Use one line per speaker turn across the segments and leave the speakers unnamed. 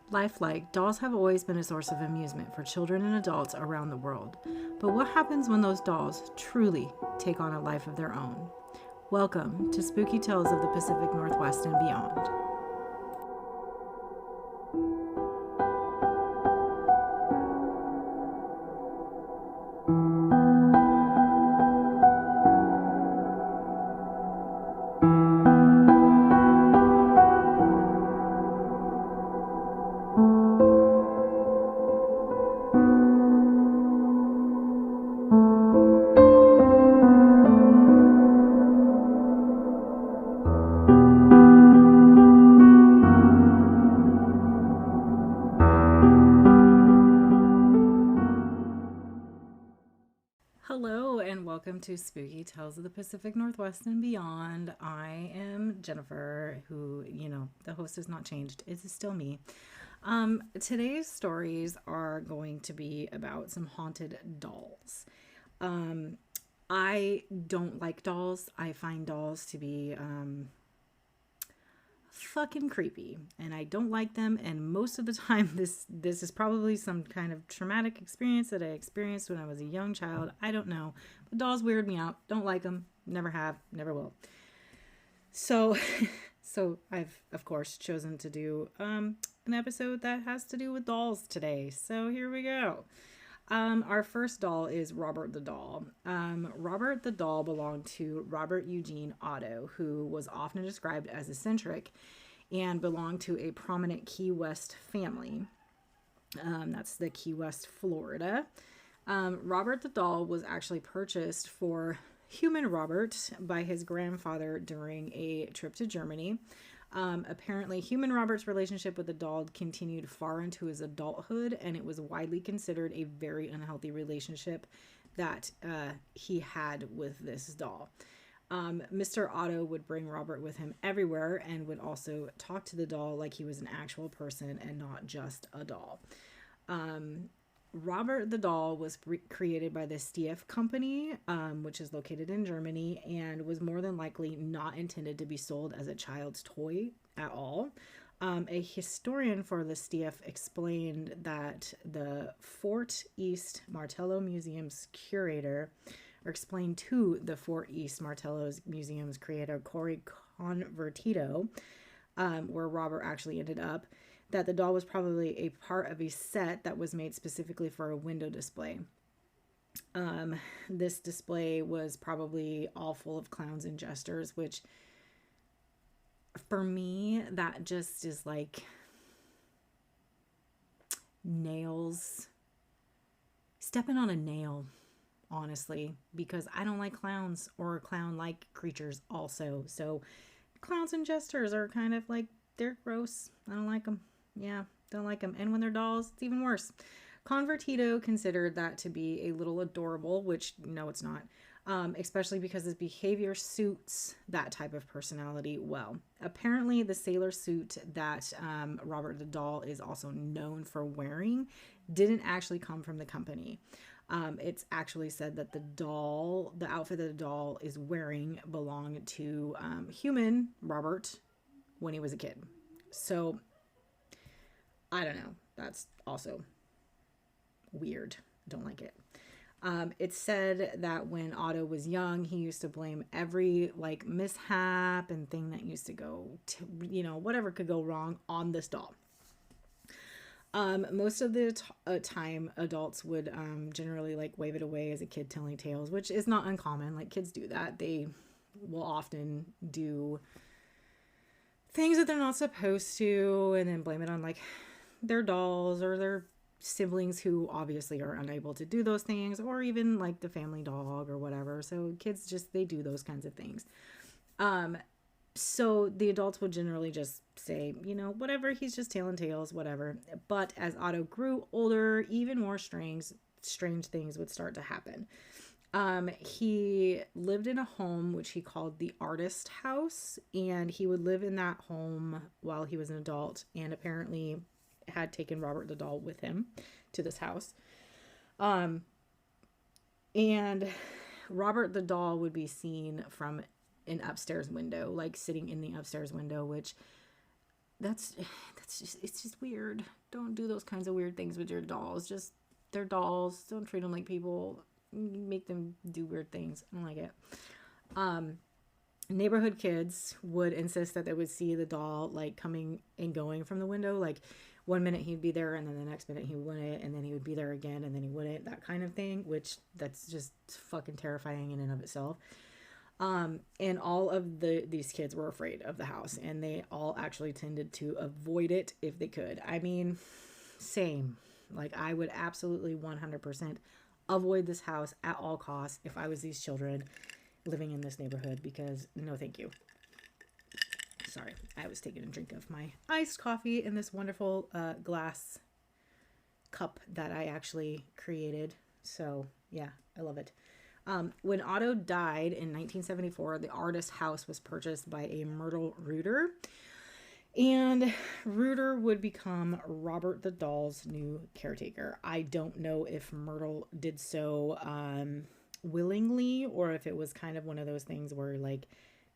Lifelike, dolls have always been a source of amusement for children and adults around the world. But what happens when those dolls truly take on a life of their own? Welcome to Spooky Tales of the Pacific Northwest and Beyond. Hello and welcome to Spooky Tales of the Pacific Northwest and Beyond. I am Jennifer, who, the host has not changed. It's still me. Today's stories are going to be about some haunted dolls. I don't like dolls. I find dolls to be fucking creepy, and I don't like them, and most of the time this is probably some kind of traumatic experience that I experienced when I was a young child. I don't know, but dolls weird me out. Don't like them, never have, never will. So I've of course chosen to do an episode that has to do with dolls today, so here we go. Our first doll is Robert the Doll. Robert the Doll belonged to Robert Eugene Otto, who was often described as eccentric and belonged to a prominent Key West family. That's the Key West, Florida. Robert the Doll was actually purchased for human Robert by his grandfather during a trip to Germany. Apparently, human Robert's relationship with the doll continued far into his adulthood, and it was widely considered a very unhealthy relationship that he had with this doll. Mr. Otto would bring Robert with him everywhere and would also talk to the doll like he was an actual person and not just a doll. Robert the Doll was created by the Stief Company, which is located in Germany, and was more than likely not intended to be sold as a child's toy at all. A historian for the Stief explained that the Fort East Martello Museum's curator, or explained to the Fort East Martello Museum's creator, Corey Convertito, where Robert actually ended up, that the doll was probably a part of a set that was made specifically for a window display. This display was probably all full of clowns and jesters, which for me, that just is like nails, stepping on a nail, honestly, because I don't like clowns or clown-like creatures also. So clowns and jesters are kind of like, they're gross. I don't like them. Yeah, don't like them. And when they're dolls, it's even worse. Convertito considered that to be a little adorable, which no, it's not. Especially because his behavior suits that type of personality well. Apparently, the sailor suit that Robert the Doll is also known for wearing didn't actually come from the company. It's actually said that the outfit that the doll is wearing belonged to human Robert when he was a kid. So I don't know. That's also weird. Don't like it. It's said that when Otto was young, he used to blame every mishap and thing that used to go to, whatever could go wrong on this doll. Most of the time, adults would generally wave it away as a kid telling tales, which is not uncommon. Kids do that. They will often do things that they're not supposed to and then blame it on their dolls or their siblings who obviously are unable to do those things, or even the family dog or whatever. So kids they do those kinds of things. So the adults would generally just say, whatever, he's just telling tales, whatever. But as Otto grew older, even more strange things would start to happen. He lived in a home which he called the Artist House, and he would live in that home while he was an adult, and apparently had taken Robert the Doll with him to this house. And Robert the Doll would be seen from an upstairs window, sitting in the upstairs window, which that's it's just weird. Don't do those kinds of weird things with your dolls. Just, they're dolls. Don't treat them like people. Make them do weird things. I don't like it. Neighborhood kids would insist that they would see the doll like coming and going from the window. Like, one minute he'd be there, and then the next minute he wouldn't, and then he would be there again, and then he wouldn't. That kind of thing, which that's just fucking terrifying in and of itself. And all of these kids were afraid of the house, and they all actually tended to avoid it if they could. I mean, same. Like, I would absolutely 100% avoid this house at all costs if I was these children living in this neighborhood, because no thank you. Sorry, I was taking a drink of my iced coffee in this wonderful glass cup that I actually created. So yeah, I love it. When Otto died in 1974, the artist's house was purchased by a Myrtle Reuter, and Reuter would become Robert the doll's new caretaker. I don't know if Myrtle did so willingly, or if it was kind of one of those things where like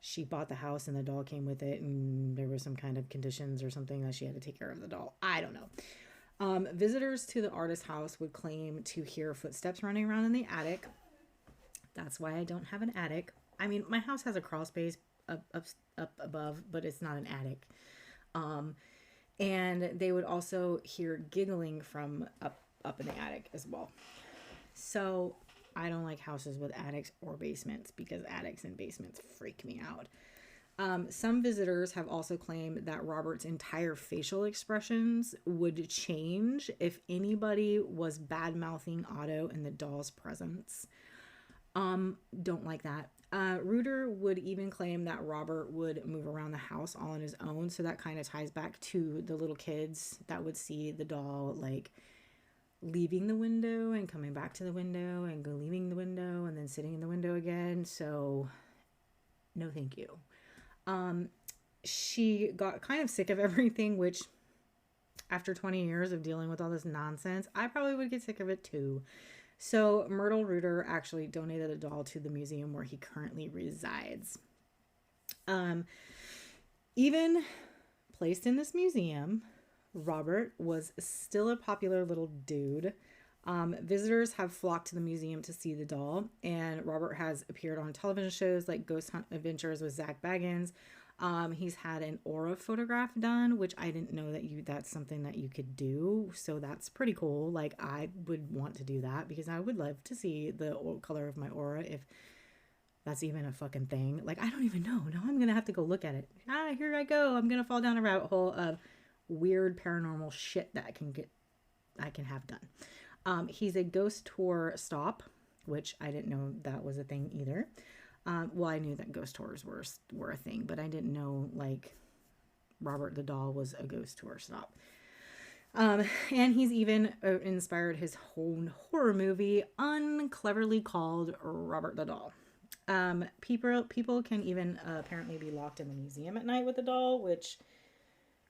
she bought the house and the doll came with it, and there was some kind of conditions or something that she had to take care of the doll. I don't know. Visitors to the artist's house would claim to hear footsteps running around in the attic. That's why I don't have an attic. I mean, my house has a crawl space up above, but it's not an attic. And they would also hear giggling from up in the attic as well. So I don't like houses with attics or basements, because attics and basements freak me out. Some visitors have also claimed that Robert's entire facial expressions would change if anybody was bad-mouthing Otto in the doll's presence. Don't like that. Reuter would even claim that Robert would move around the house all on his own. So that kind of ties back to the little kids that would see the doll like leaving the window and coming back to the window and leaving the window and then sitting in the window again. So no, thank you. She got kind of sick of everything, which after 20 years of dealing with all this nonsense, I probably would get sick of it too. So Myrtle Reuter actually donated a doll to the museum where he currently resides. Even placed in this museum, Robert was still a popular little dude. Visitors have flocked to the museum to see the doll, and Robert has appeared on television shows like Ghost Hunt Adventures with Zach Baggins. He's had an aura photograph done, which I didn't know that's something that you could do. So that's pretty cool. Like, I would want to do that because I would love to see the color of my aura, if that's even a fucking thing. Like, I don't even know. Now I'm going to have to go look at it. Here I go. I'm going to fall down a rabbit hole of weird paranormal shit that I can have done. He's a ghost tour stop, which I didn't know that was a thing either. Well, I knew that ghost tours were a thing, but I didn't know like Robert the doll was a ghost tour stop. And he's even inspired his own horror movie, uncleverly called Robert the Doll. People can even apparently be locked in the museum at night with the doll, which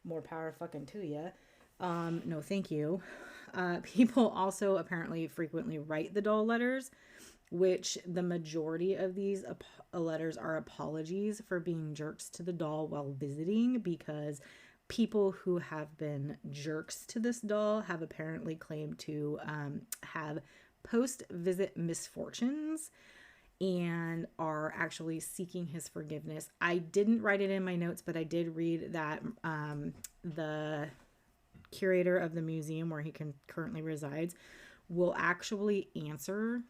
more power fucking to you. No, thank you. People also apparently frequently write the doll letters, which the majority of these letters are apologies for being jerks to the doll while visiting, because people who have been jerks to this doll have apparently claimed to have post-visit misfortunes and are actually seeking his forgiveness. I didn't write it in my notes, but I did read that the curator of the museum where he currently resides will actually answer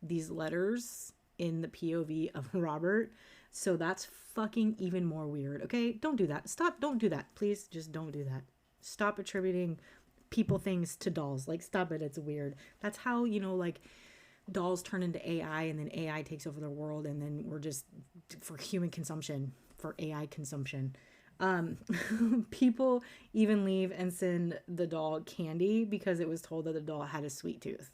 these letters in the POV of Robert. So that's fucking even more weird. Okay, don't do that. Stop. Don't do that. Please just don't do that. Stop attributing people things to dolls. Like, stop it. It's weird. That's how, like, dolls turn into AI, and then AI takes over the world, and then we're just for human consumption, for AI consumption. People even leave and send the doll candy because it was told that the doll had a sweet tooth.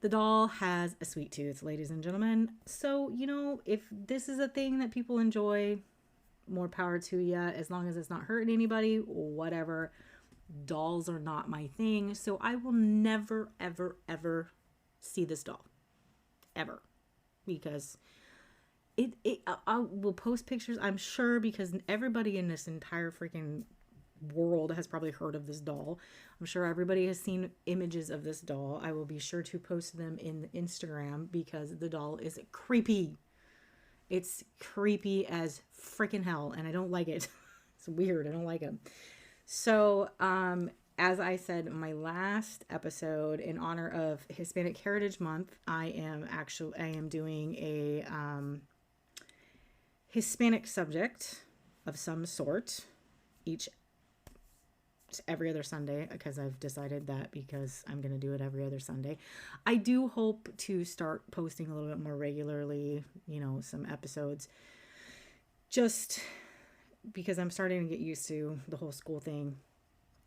The doll has a sweet tooth, ladies and gentlemen. So, if this is a thing that people enjoy, more power to you. As long as it's not hurting anybody, whatever. Dolls are not my thing. So I will never, ever, ever see this doll. Ever. Because I will post pictures, I'm sure, because everybody in this entire freaking world has probably heard of this doll. I'm sure everybody has seen images of this doll. I will be sure to post them in Instagram because the doll is creepy. It's creepy as freaking hell, and I don't like it. It's weird. I don't like it. So, as I said in my last episode, in honor of Hispanic Heritage Month, I am doing a Hispanic subject of some sort every other Sunday, because I've decided that because I'm going to do it every other Sunday. I do hope to start posting a little bit more regularly, some episodes, just because I'm starting to get used to the whole school thing.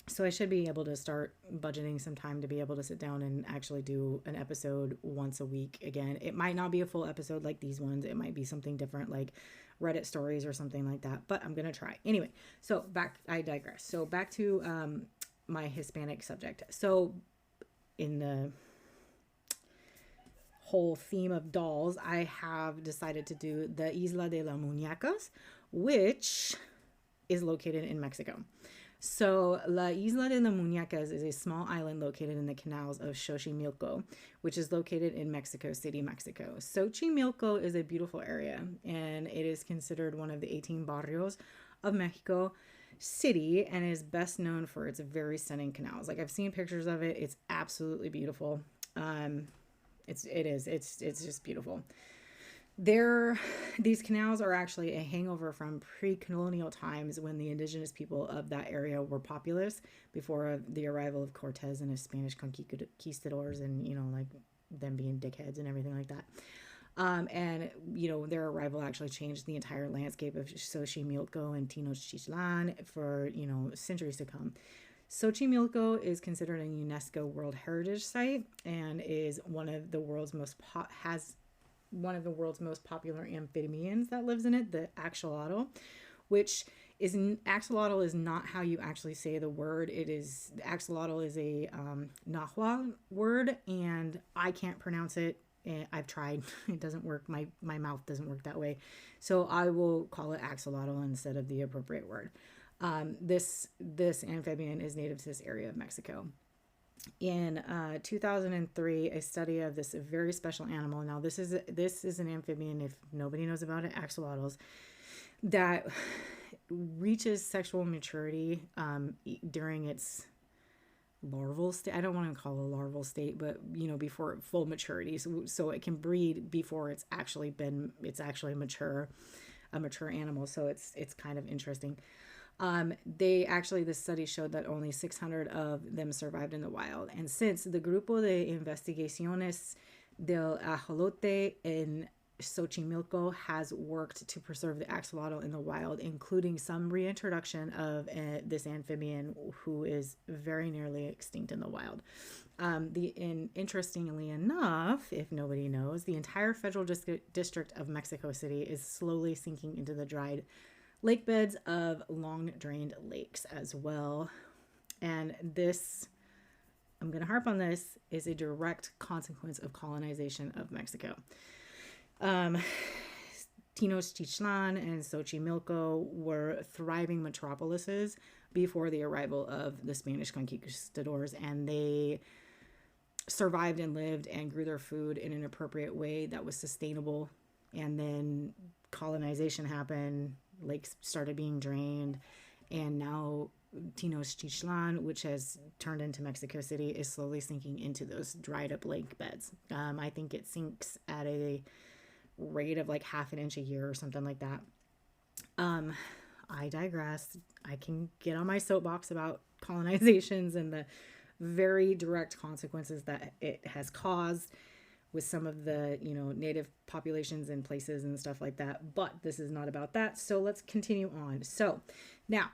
So I should be able to start budgeting some time to be able to sit down and actually do an episode once a week again. It might not be a full episode like these ones. It might be something different, like Reddit stories or something like that, but I'm going to try. Anyway, so I digress. So back to my Hispanic subject. So in the whole theme of dolls, I have decided to do the Isla de las Munecas, which is located in Mexico. So La Isla de las Munecas is a small island located in the canals of Xochimilco, which is located in Mexico City, Mexico. Xochimilco is a beautiful area, and it is considered one of the 18 barrios of Mexico City, and is best known for its very stunning canals. Like, I've seen pictures of it. It's absolutely beautiful. It's just beautiful. These canals are actually a hangover from pre-colonial times, when the indigenous people of that area were populous before the arrival of Cortez and his Spanish conquistadors, and like them being dickheads and everything like that. And their arrival actually changed the entire landscape of Xochimilco and Tenochtitlan for centuries to come. Xochimilco is considered a UNESCO World Heritage Site and is one of the world's most popular amphibians that lives in it, the axolotl, which axolotl is not how you actually say the word. Axolotl is a Nahua word, and I can't pronounce it. I've tried. It doesn't work. My mouth doesn't work that way. So I will call it axolotl instead of the appropriate word. This amphibian is native to this area of Mexico. In 2003, a study of this very special animal. Now, this is an amphibian, if nobody knows about it, axolotls, that reaches sexual maturity during its larval state. I don't want to call it a larval state, but before full maturity. So it can breed before it's actually a mature animal. So it's kind of interesting. This study showed that only 600 of them survived in the wild. And since the Grupo de Investigaciones del Ajolote en Xochimilco has worked to preserve the axolotl in the wild, including some reintroduction of this amphibian who is very nearly extinct in the wild. Interestingly enough, if nobody knows, the entire federal district of Mexico City is slowly sinking into the dried lake beds of long-drained lakes as well. And this, I'm going to harp on this, is a direct consequence of colonization of Mexico. Tenochtitlan and Xochimilco were thriving metropolises before the arrival of the Spanish conquistadors, and they survived and lived and grew their food in an appropriate way that was sustainable. And then colonization happened, lakes started being drained, and now Tenochtitlan, which has turned into Mexico City, is slowly sinking into those dried up lake beds. I think it sinks at a rate of like half an inch a year or something like that. I digress. I can get on my soapbox about colonizations and the very direct consequences that it has caused with some of the, native populations and places and stuff like that. But this is not about that. So let's continue on. So now,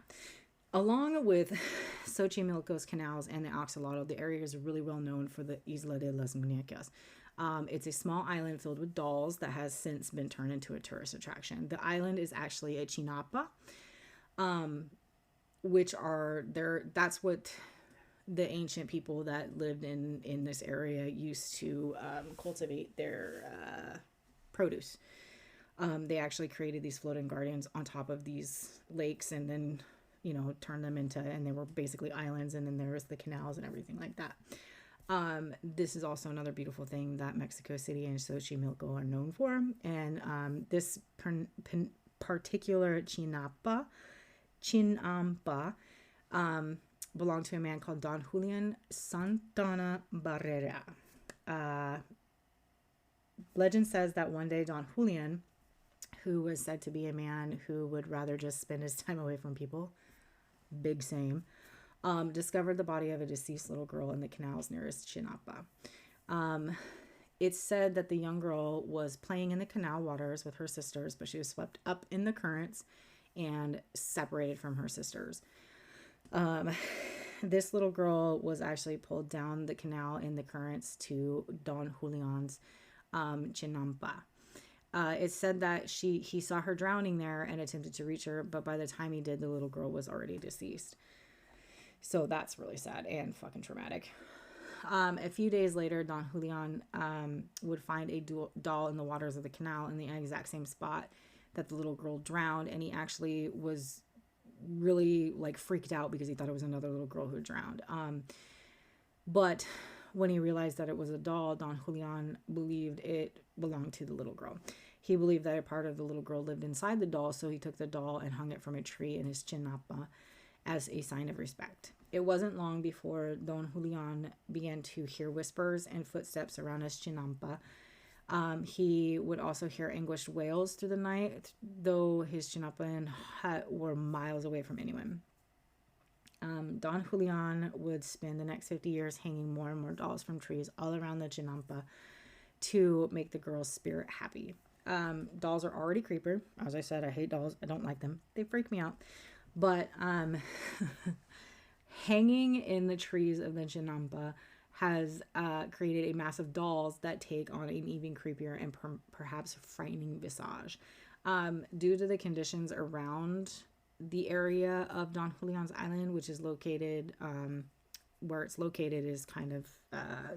along with Xochimilco's canals and the axolotl, the area is really well known for the Isla de las Munecas. It's a small island filled with dolls that has since been turned into a tourist attraction. The island is actually a chinapa, which are there. That's what the ancient people that lived in this area used to cultivate their produce. They actually created these floating gardens on top of these lakes and then, turned them into, and they were basically islands. And then there was the canals and everything like that. This is also another beautiful thing that Mexico City and Xochimilco are known for. And this particular chinampa, belonged to a man called Don Julian Santana Barrera. Legend says that one day Don Julian, who was said to be a man who would rather just spend his time away from people, big same, discovered the body of a deceased little girl in the canals nearest Chinapa. It's said that the young girl was playing in the canal waters with her sisters, but she was swept up in the currents and separated from her sisters. This little girl was actually pulled down the canal in the currents to Don Julian's Chinampa. It's said that he saw her drowning there and attempted to reach her, but by the time he did, the little girl was already deceased. So that's really sad and fucking traumatic. A few days later, Don Julian would find a doll in the waters of the canal in the exact same spot that the little girl drowned, and he actually was really freaked out because he thought it was another little girl who drowned. But when he realized that it was a doll, Don Julian believed it belonged to the little girl. He believed that a part of the little girl lived inside the doll, so he took the doll and hung it from a tree in his chinapa as a sign of respect. It wasn't long before Don Julian began to hear whispers and footsteps around his chinampa. He would also hear anguished wails through the night, though his chinampa and hut were miles away from anyone. Don Julian would spend the next 50 years hanging more and more dolls from trees all around the chinampa to make the girl's spirit happy. Dolls are already creepy. As I said, I hate dolls. I don't like them. They freak me out. But hanging in the trees of the chinampa has created a mass of dolls that take on an even creepier and perhaps frightening visage. Due to the conditions around the area of Don Julian's Island, which is located, where it's located is kind of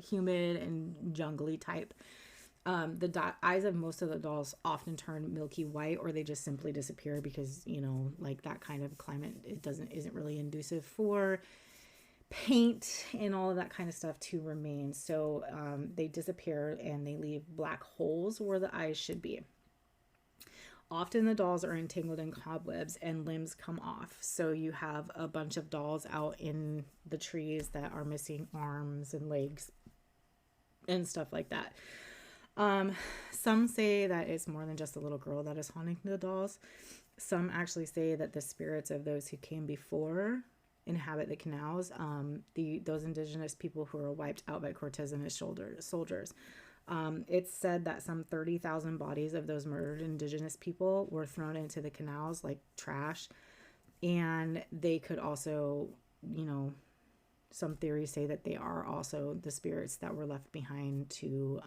humid and jungly type. The eyes of most of the dolls often turn milky white, or they just simply disappear because, that kind of climate, isn't really conducive for paint and all of that kind of stuff to remain. So they disappear and they leave black holes where the eyes should be. Often the dolls are entangled in cobwebs and limbs come off. So you have a bunch of dolls out in the trees that are missing arms and legs and stuff like that. Some say that it's more than just a little girl that is haunting the dolls. Some actually say that the spirits of those who came before inhabit the canals. Those indigenous people who were wiped out by Cortez and his soldiers. It's said that some 30,000 bodies of those murdered indigenous people were thrown into the canals like trash. And they could also, some theories say that they are also the spirits that were left behind to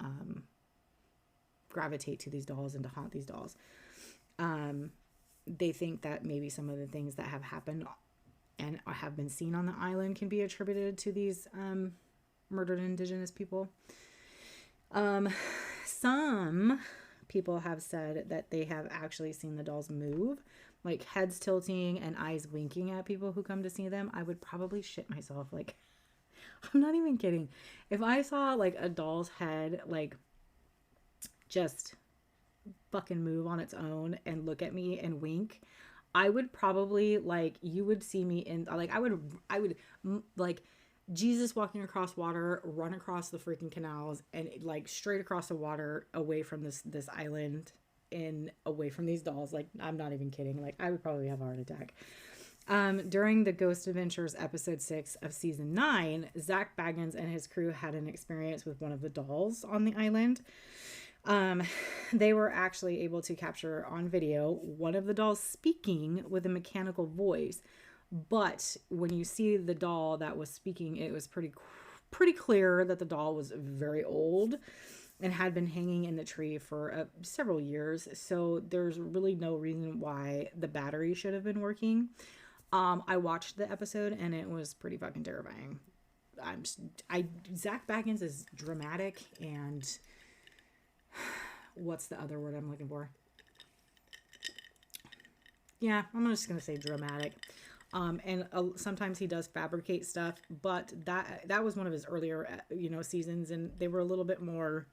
gravitate to these dolls and to haunt these dolls. They think that maybe some of the things that have happened and have been seen on the island can be attributed to these murdered indigenous people. Some people have said that they have actually seen the dolls move, like heads tilting and eyes winking at people who come to see them. I would probably shit myself. I'm not even kidding. If I saw a doll's head, just fucking move on its own and look at me and wink, I would probably you would see me in I would Jesus walking across water, run across the freaking canals and straight across the water away from this island and away from these dolls. I'm not even kidding. I would probably have a heart attack. During the Ghost Adventures episode 6 of season 9, Zach Baggins and his crew had an experience with one of the dolls on the island. They were actually able to capture on video one of the dolls speaking with a mechanical voice. But when you see the doll that was speaking, it was pretty clear that the doll was very old and had been hanging in the tree for several years. So there's really no reason why the battery should have been working. I watched the episode and it was pretty fucking terrifying. Zach Baggins is dramatic and what's the other word I'm looking for? Yeah, I'm just gonna say dramatic. And sometimes he does fabricate stuff, but that was one of his earlier, seasons, and they were a little bit more.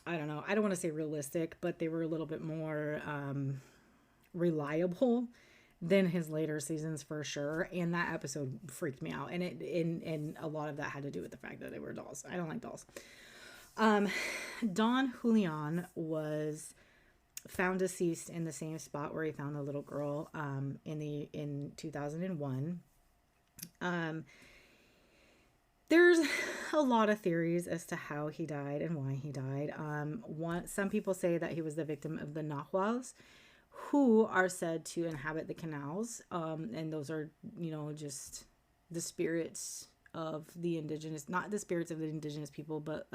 I don't know. I don't want to say realistic, but they were a little bit more reliable than his later seasons for sure. And that episode freaked me out, and and a lot of that had to do with the fact that they were dolls. I don't like dolls. Don Julian was found deceased in the same spot where he found the little girl in 2001. There's a lot of theories as to how he died and why he died. Some people say that he was the victim of the Nahuals, who are said to inhabit the canals, and those are just the spirits of the indigenous, not the spirits of the indigenous people, but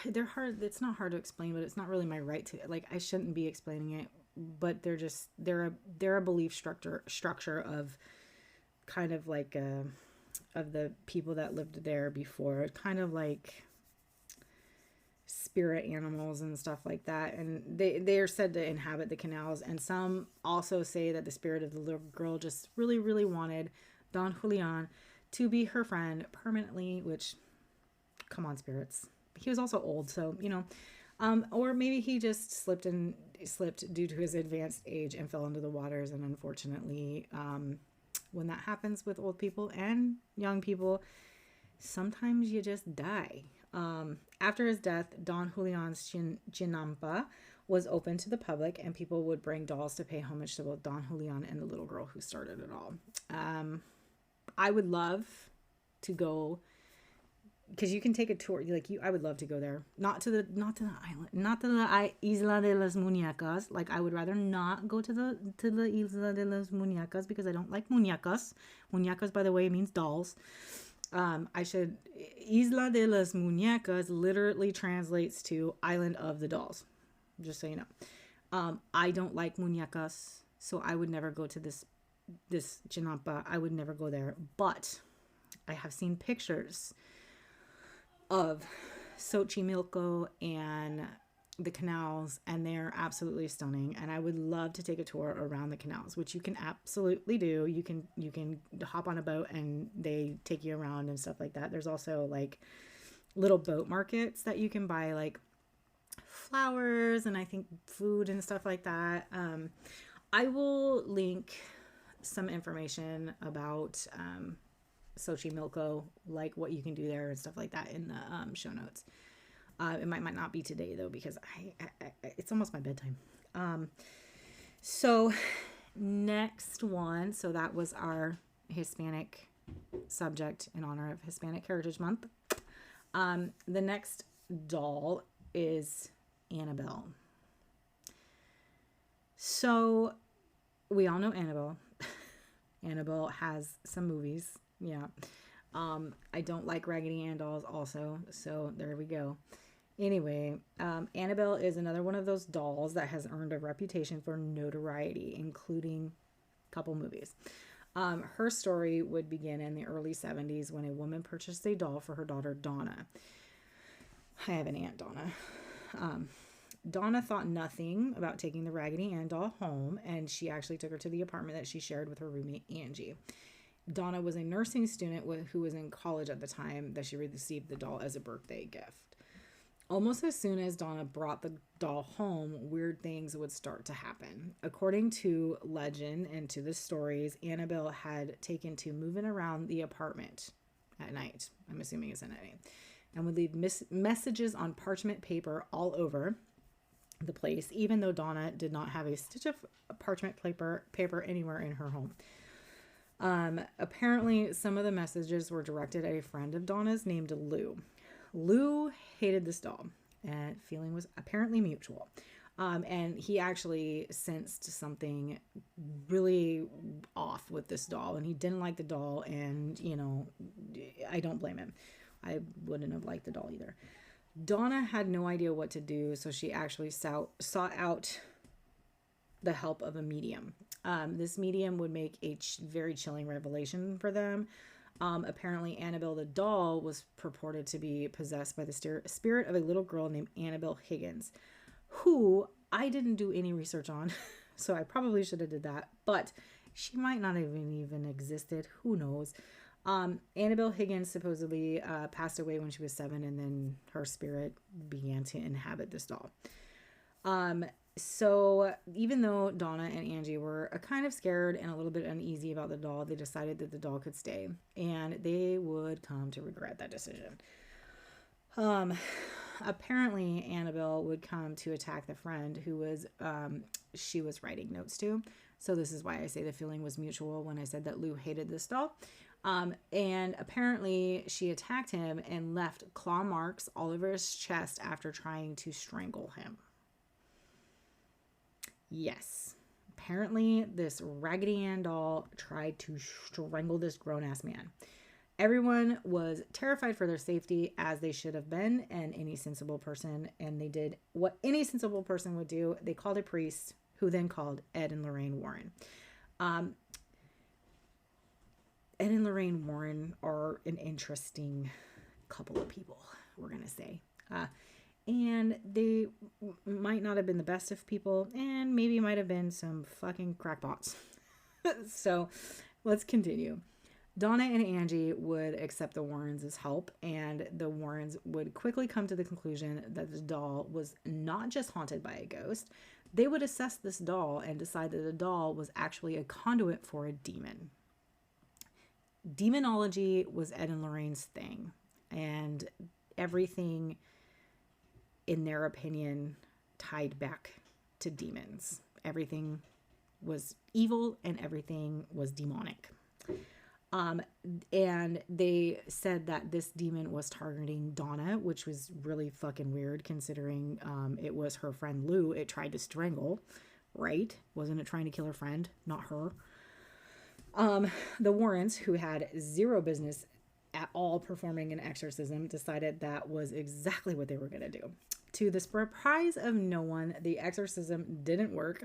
they're hard. It's not hard to explain, but it's not really my right to, like, I shouldn't be explaining it, but they're a belief structure of kind of like of the people that lived there before, kind of like spirit animals and stuff like that, and they are said to inhabit the canals. And some also say that the spirit of the little girl just really, really wanted Don Julian to be her friend permanently, which, come on, spirits. He was also old, so or maybe he just slipped due to his advanced age and fell into the waters. And unfortunately, when that happens with old people and young people, sometimes you just die. After his death, Don Julian's Chinampa was open to the public, and people would bring dolls to pay homage to both Don Julian and the little girl who started it all. I would love to go, because you can take a tour. I would love to go there. Not to the island, not to the Isla de las Munecas. Like, I would rather not go to the Isla de las Munecas because I don't like muñecas. Muñecas, by the way, means dolls. Isla de las Munecas literally translates to Island of the Dolls. Just so you know. I don't like muñecas, so I would never go to this Chinampa. I would never go there. But I have seen pictures of Xochimilco and the canals, and they're absolutely stunning. And I would love to take a tour around the canals, which you can absolutely do. You can hop on a boat and they take you around and stuff like that. There's also like little boat markets that you can buy like flowers and I think food and stuff like that. I will link some information about Xochimilco, like what you can do there and stuff like that, in the show notes. It might not be today though, because it's almost my bedtime. So next one, so that was our Hispanic subject in honor of Hispanic Heritage Month. The next doll is Annabelle. So we all know Annabelle. Annabelle has some movies. Yeah. I don't like Raggedy Ann dolls also, so there we go. Anyway, Annabelle is another one of those dolls that has earned a reputation for notoriety, including a couple movies. Her story would begin in the early 70s when a woman purchased a doll for her daughter Donna. I have an aunt, Donna. Donna thought nothing about taking the Raggedy Ann doll home, and she actually took her to the apartment that she shared with her roommate Angie. Donna was a nursing student who was in college at the time that she received the doll as a birthday gift. Almost as soon as Donna brought the doll home, weird things would start to happen. According to legend and to the stories, Annabelle had taken to moving around the apartment at night. I'm assuming it's at night. And would leave messages on parchment paper all over the place, even though Donna did not have a stitch of parchment paper anywhere in her home. Apparently, some of the messages were directed at a friend of Donna's named Lou. Lou hated this doll, and feeling was apparently mutual. And he actually sensed something really off with this doll, and he didn't like the doll, and, I don't blame him. I wouldn't have liked the doll either. Donna had no idea what to do, so she actually sought out the help of a medium. This medium would make a very chilling revelation for them. Apparently, Annabelle the doll was purported to be possessed by the spirit of a little girl named Annabelle Higgins, who I didn't do any research on. So I probably should have did that, but she might not have even existed. Who knows? Annabelle Higgins supposedly passed away when she was 7, and then her spirit began to inhabit this doll. So even though Donna and Angie were kind of scared and a little bit uneasy about the doll, they decided that the doll could stay, and they would come to regret that decision. Apparently Annabelle would come to attack the friend who was she was writing notes to. So this is why I say the feeling was mutual when I said that Lou hated this doll. And apparently she attacked him and left claw marks all over his chest after trying to strangle him. Yes. Apparently this Raggedy Ann doll tried to strangle this grown-ass man. Everyone was terrified for their safety, as they should have been, and any sensible person, and they did what any sensible person would do. They called a priest, who then called Ed and Lorraine Warren. Ed and Lorraine Warren are an interesting couple of people, we're going to say. And they might not have been the best of people, and maybe might have been some fucking crackpots. So let's continue. Donna and Angie would accept the Warrens' help, and the Warrens would quickly come to the conclusion that the doll was not just haunted by a ghost. They would assess this doll and decide that the doll was actually a conduit for a demon. Demonology was Ed and Lorraine's thing, and everything, in their opinion, tied back to demons. Everything was evil and everything was demonic. And they said that this demon was targeting Donna, which was really fucking weird considering it was her friend Lou it tried to strangle, right? Wasn't it trying to kill her friend, not her? The Warrens, who had zero business at all performing an exorcism, decided that was exactly what they were going to do. To the surprise of no one, the exorcism didn't work.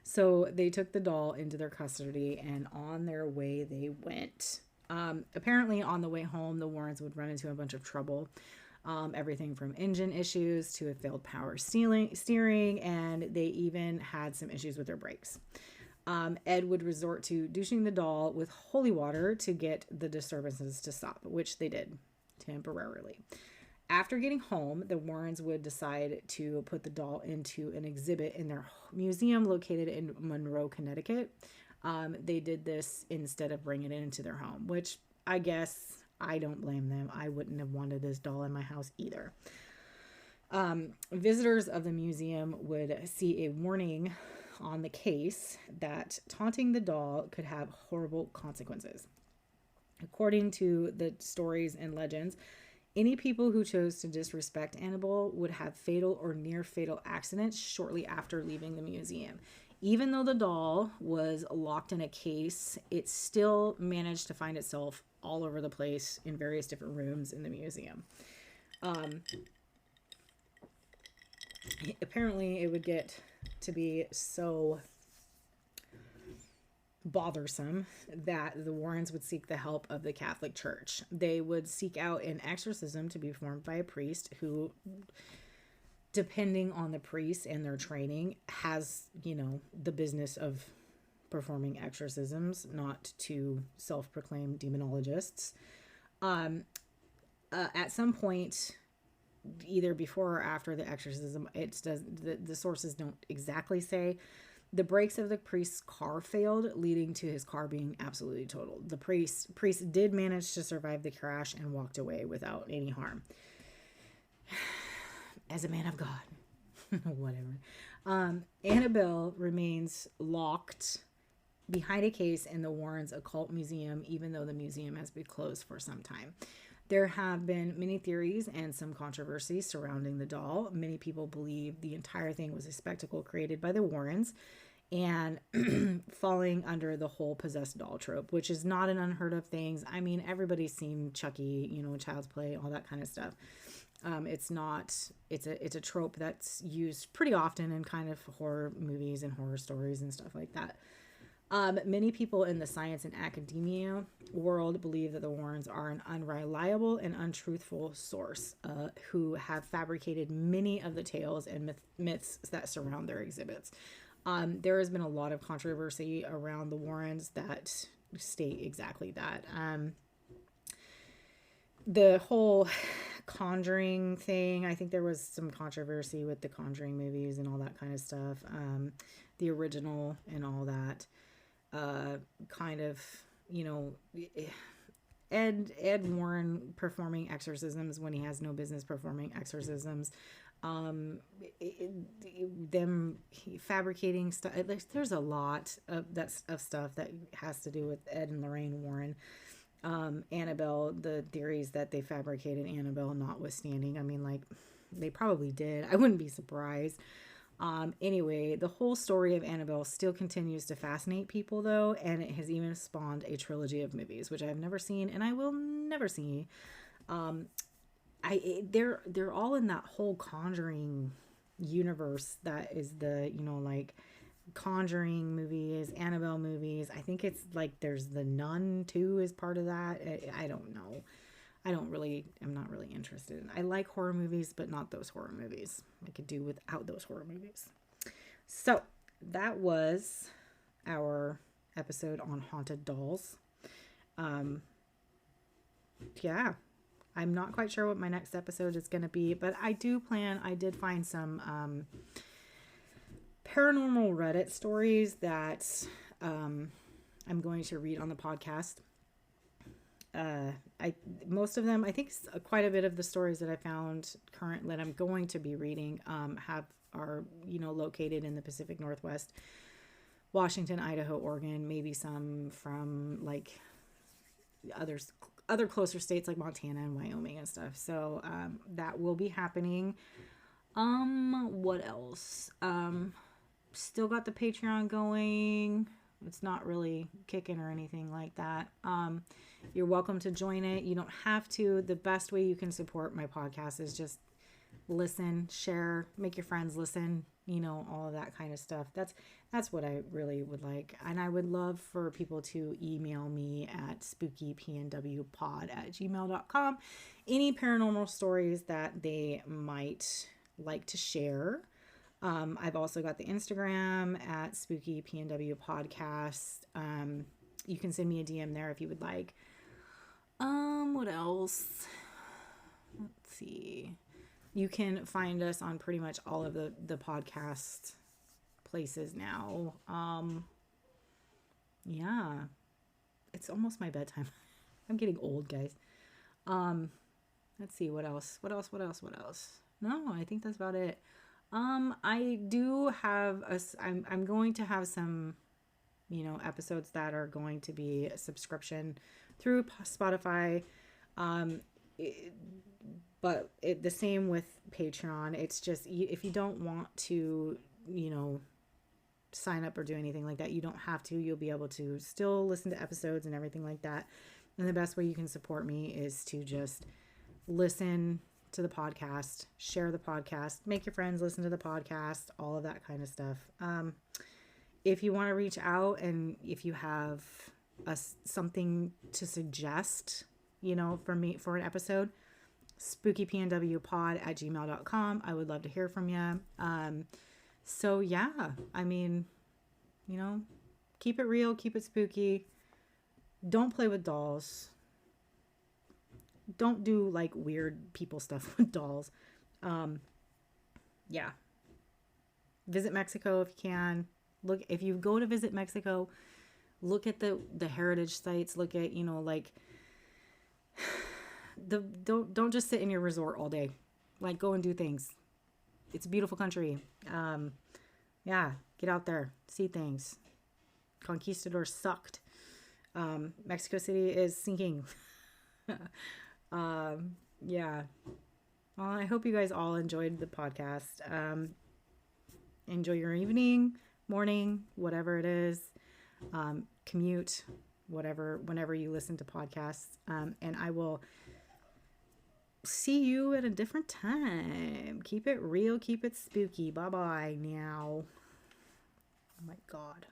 So they took the doll into their custody, and on their way they went. Apparently on the way home, the Warrens would run into a bunch of trouble. Everything from engine issues to a failed power steering, and they even had some issues with their brakes. Ed would resort to douching the doll with holy water to get the disturbances to stop, which they did temporarily. After getting home, the Warrens would decide to put the doll into an exhibit in their museum located in Monroe, Connecticut. They did this instead of bringing it into their home, which I guess I don't blame them. I wouldn't have wanted this doll in my house either. Visitors of the museum would see a warning on the case that taunting the doll could have horrible consequences. According to the stories and legends, any people who chose to disrespect Annabelle would have fatal or near fatal accidents shortly after leaving the museum. Even though the doll was locked in a case, it still managed to find itself all over the place in various different rooms in the museum. Apparently it would get to be so bothersome that the Warrens would seek the help of the Catholic Church. They would seek out an exorcism to be performed by a priest who, depending on the priest and their training, has, the business of performing exorcisms, not to self-proclaimed demonologists. At some point, either before or after the exorcism, the sources don't exactly say, the brakes of the priest's car failed, leading to his car being absolutely totaled. The priest did manage to survive the crash and walked away without any harm. As a man of God. Whatever. Annabelle remains locked behind a case in the Warrens Occult Museum, even though the museum has been closed for some time. There have been many theories and some controversy surrounding the doll. Many people believe the entire thing was a spectacle created by the Warrens and falling under the whole possessed doll trope, which is not an unheard of thing. I mean, everybody's seen Chucky, Child's Play, all that kind of stuff. It's a trope that's used pretty often in kind of horror movies and horror stories and stuff like that. Many people in the science and academia world believe that the Warrens are an unreliable and untruthful source who have fabricated many of the tales and myths that surround their exhibits. There has been a lot of controversy around the Warrens that state exactly that. The whole Conjuring thing, I think there was some controversy with the Conjuring movies and all that kind of stuff. The original and all that. Kind of, you know, Ed Warren performing exorcisms when he has no business performing exorcisms. Them fabricating stuff. There's a lot of stuff that has to do with Ed and Lorraine Warren. Annabelle, the theories that they fabricated Annabelle notwithstanding. I mean, like, they probably did. I wouldn't be surprised. Anyway, the whole story of Annabelle still continues to fascinate people, though, and it has even spawned a trilogy of movies, which I've never seen and I will never see. They're all in that whole Conjuring universe that is the, you know, like, Conjuring movies, Annabelle movies. I think it's like there's The Nun too is part of that. I don't know. I'm not really interested. I like horror movies, but not those horror movies. I could do without those horror movies. So that was our episode on haunted dolls. Yeah, I'm not quite sure what my next episode is going to be, but I did find some paranormal Reddit stories that I'm going to read on the podcast. Most of them, I think quite a bit of the stories that I found current that I'm going to be reading are you know, located in the Pacific Northwest, Washington, Idaho, Oregon, maybe some from like other closer states like Montana and Wyoming and stuff. So that will be happening. What else? Still got the Patreon going. It's not really kicking or anything like that. You're welcome to join it. You don't have to. The best way you can support my podcast is just listen, share, make your friends listen, you know, all of that kind of stuff. That's what I really would like. And I would love for people to email me at spookypnwpod@gmail.com. Any paranormal stories that they might like to share. I've also got the Instagram at spookypnwpodcast. You can send me a DM there if you would like. What else? Let's see. You can find us on pretty much all of the podcast places now. Yeah. It's almost my bedtime. I'm getting old, guys. Let's see, what else? No, I think that's about it. I do have I'm going to have some, you know, episodes that are going to be a subscription through Spotify. But the same with Patreon. It's just, if you don't want to, you know, sign up or do anything like that, you don't have to. You'll be able to still listen to episodes and everything like that. And the best way you can support me is to just listen to the podcast, share the podcast, make your friends listen to the podcast, all of that kind of stuff. If you want to reach out and if you have something to suggest, you know, for me for an episode, spookypnwpod@gmail.com. I would love to hear from you. So yeah, I mean, you know, keep it real, keep it spooky. Don't play with dolls. Don't do like weird people stuff with dolls. Yeah. Visit Mexico if you can. Look, if you go to visit Mexico, look at the heritage sites. Look at, you know, like don't just sit in your resort all day. Like, go and do things. It's a beautiful country. Yeah, get out there, see things. Conquistadors sucked. Mexico City is sinking. Yeah. Well, I hope you guys all enjoyed the podcast. Enjoy your evening, morning, whatever it is. Commute, whatever, whenever you listen to podcasts. And I will see you at a different time. Keep it real, keep it spooky. Bye-bye now. Oh my God.